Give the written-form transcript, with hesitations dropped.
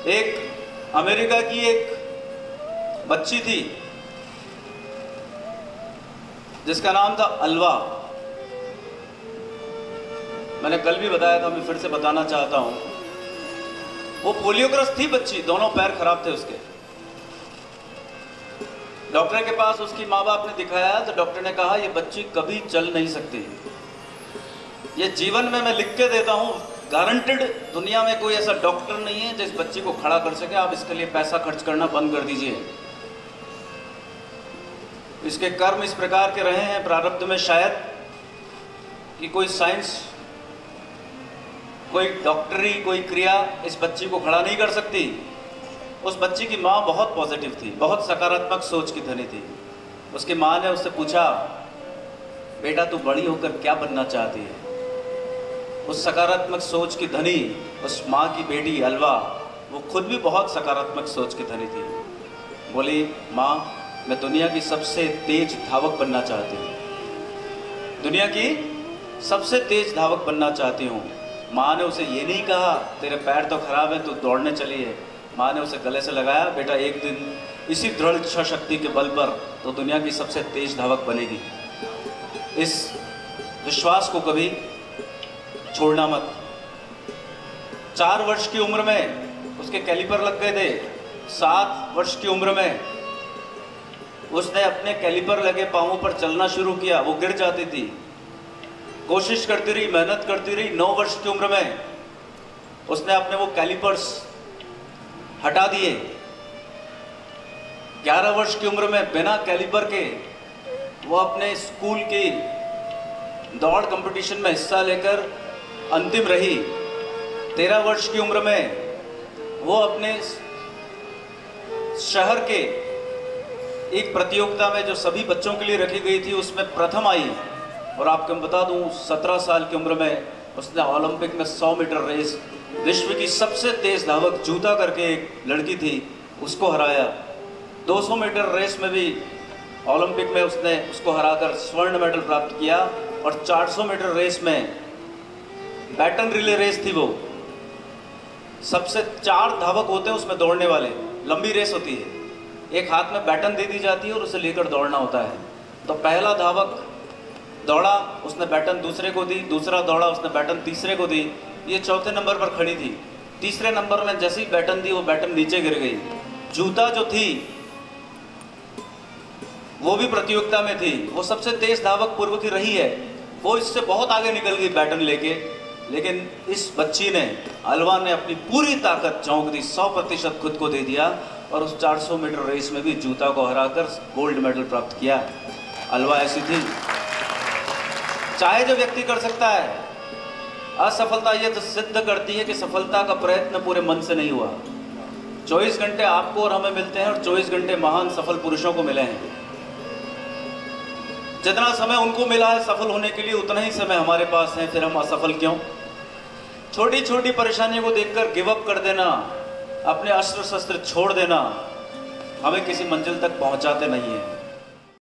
एक अमेरिका की एक बच्ची थी जिसका नाम था अलवा। मैंने कल भी बताया था, मैं फिर से बताना चाहता हूं। वो पोलियोग्रस्त थी बच्ची, दोनों पैर खराब थे उसके। डॉक्टर के पास उसकी माँ बाप ने दिखाया तो डॉक्टर ने कहा ये बच्ची कभी चल नहीं सकती। ये जीवन में मैं लिख के देता हूं, गारंटेड, दुनिया में कोई ऐसा डॉक्टर नहीं है जिस बच्ची को खड़ा कर सके। आप इसके लिए पैसा खर्च करना बंद कर दीजिए। इसके कर्म इस प्रकार के रहे हैं प्रारब्ध में शायद कि कोई साइंस, कोई डॉक्टरी, कोई क्रिया इस बच्ची को खड़ा नहीं कर सकती। उस बच्ची की माँ बहुत पॉजिटिव थी, बहुत सकारात्मक सोच की धनी थी। उसकी माँ ने उससे पूछा, बेटा तू बड़ी होकर क्या बनना चाहती है? उस सकारात्मक सोच की धनी, उस माँ की बेटी अलवा, वो खुद भी बहुत सकारात्मक सोच की धनी थी। बोली, माँ मैं दुनिया की सबसे तेज धावक बनना चाहती हूँ, दुनिया की सबसे तेज धावक बनना चाहती हूँ। माँ ने उसे ये नहीं कहा तेरे पैर तो खराब है, तू दौड़ने चली है। माँ ने उसे गले से लगाया, बेटा एक दिन इसी दृढ़ इच्छा शक्ति के बल पर तो दुनिया की सबसे तेज धावक बनेगी। इस विश्वास को कभी छोड़ना मत। 4 वर्ष की उम्र में उसके कैलिपर लग गए थे। 7 वर्ष की उम्र में उसने अपने कैलिपर लगे पाँवों पर चलना शुरू किया। वो गिर जाती थी, कोशिश करती रही, मेहनत करती रही। 9 वर्ष की उम्र में उसने अपने वो कैलिपर्स हटा दिए। 11 वर्ष की उम्र में बिना कैलिपर के वो अपने स्कूल की दौड़ कंपटीशन में हिस्सा लेकर अंतिम रही। 13 वर्ष की उम्र में वो अपने शहर के एक प्रतियोगिता में जो सभी बच्चों के लिए रखी गई थी उसमें प्रथम आई। और आपको बता दूं, 17 साल की उम्र में उसने ओलंपिक में 100 मीटर रेस, विश्व की सबसे तेज धावक जूता करके एक लड़की थी, उसको हराया। 200 मीटर रेस में भी ओलंपिक में उसने उसको हराकर स्वर्ण मेडल प्राप्त किया। और 400 मीटर रेस में बैटन रिले रेस थी, वो सबसे 4 धावक होते हैं उसमें दौड़ने वाले, लंबी रेस होती है। एक हाथ में बैटन दे दी जाती है और उसे लेकर दौड़ना होता है। तो पहला धावक दौड़ा, उसने बैटन दूसरे को दी, दूसरा दौड़ा, उसने बैटन तीसरे को दी। ये चौथे नंबर पर खड़ी थी। तीसरे नंबर में जैसे ही बैटन दी वो बैटन नीचे गिर गई। जूता जो थी वो भी प्रतियोगिता में थी, वो सबसे तेज धावक पूर्व की रही है, वो इससे बहुत आगे निकल गई बैटन लेके। लेकिन इस बच्ची ने, अलवा ने अपनी पूरी ताकत झोंक दी, 100% खुद को दे दिया और उस 400 मीटर रेस में भी जूता को हराकर गोल्ड मेडल प्राप्त किया। अलवा ऐसी थी। चाहे जो व्यक्ति कर सकता है। असफलता ये तो सिद्ध करती है कि सफलता का प्रयत्न पूरे मन से नहीं हुआ। 24 घंटे आपको और हमें मिलते हैं और 24 घंटे महान सफल पुरुषों को मिले हैं। जितना समय उनको मिला है सफल होने के लिए, उतना ही समय हमारे पास है, फिर हम असफल क्यों? छोटी छोटी परेशानियों को देखकर गिव अप कर देना, अपने अस्त्र शस्त्र छोड़ देना, हमें किसी मंजिल तक पहुंचाते नहीं है।